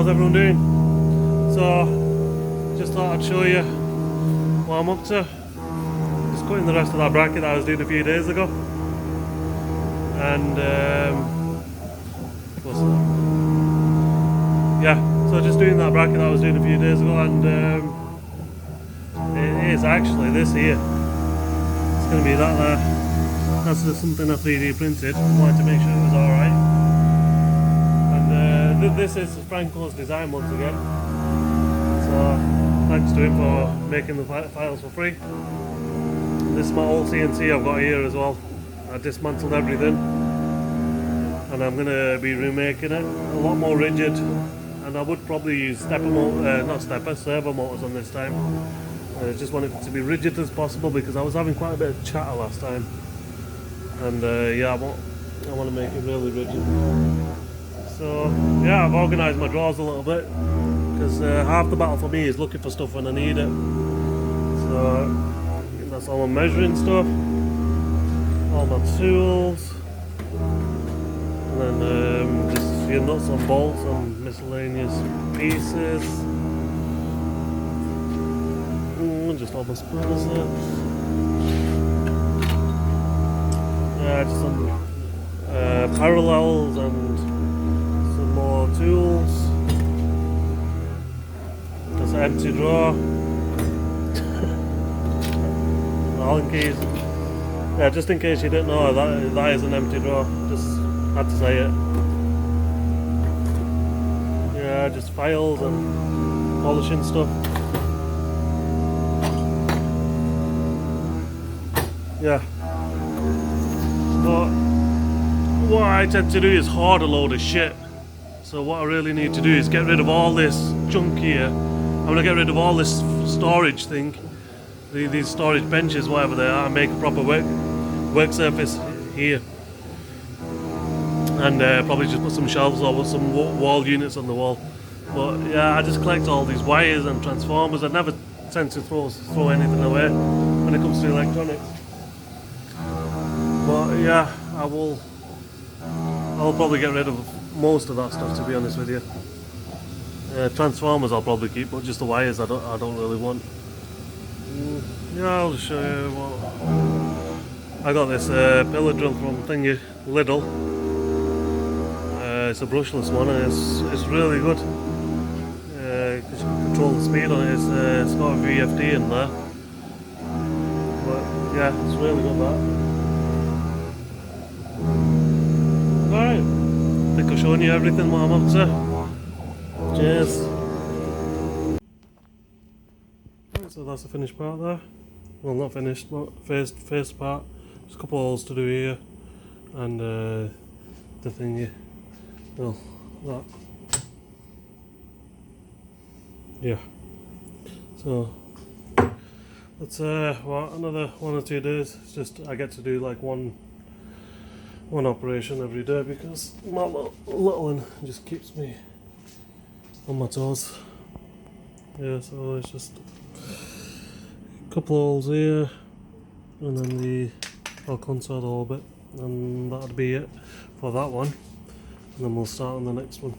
how's everyone doing? So, just thought I'd show you what I'm up to. Just cutting the rest of that bracket that I was doing a few days ago. And, what's that? Yeah, so just doing that bracket that I was doing a few days ago, and it is actually this here. It's going to be that there. That's just something I 3D printed. I wanted to make sure it was alright. This is Franco's design once again, so thanks to him for making the files for free. This is my old CNC I've got here as well. I dismantled everything and I'm going to be remaking it a lot more rigid, and I would probably use servo motors on this time. I just want it to be rigid as possible because I was having quite a bit of chatter last time, and yeah, I want to make it really rigid. So yeah, I've organised my drawers a little bit because half the battle for me is looking for stuff when I need it. So that's all my measuring stuff, all my tools, and then just your nuts and bolts and miscellaneous pieces. Just all my spanners there. Yeah, just some parallels and more tools. There's an empty drawer. All in case, yeah, just in case you didn't know, that is an empty drawer. Just had to say it. Yeah, just files and polishing stuff. Yeah. But what I tend to do is hoard a load of shit. So what I really need to do is get rid of all this junk here. I'm going to get rid of all this storage thing, these storage benches, whatever they are, and make a proper work surface here. And probably just put some shelves or some wall units on the wall. But yeah, I just collect all these wires and transformers. I never tend to throw anything away when it comes to electronics. But yeah, I'll probably get rid of most of that stuff, to be honest with you. Transformers I'll probably keep, but just the wires I don't really want. Yeah, I'll show you what I got. This pillar drill from Lidl. It's a brushless one, and it's really good because you can control the speed on it. It's got a VFD in there, but yeah, it's really good that. Alright, I think I've shown you everything what I'm up to. Cheers. Right, so that's the finished part there. Well, not finished, but first part. There's a couple of holes to do here, and the thingy. Well, that. Yeah. So that's another 1 or 2 days. It's just I get to do like one operation every day because my little one just keeps me on my toes. Yeah, so it's just a couple of holes here, and then I'll console a little bit, and that'd be it for that one, and then we'll start on the next one.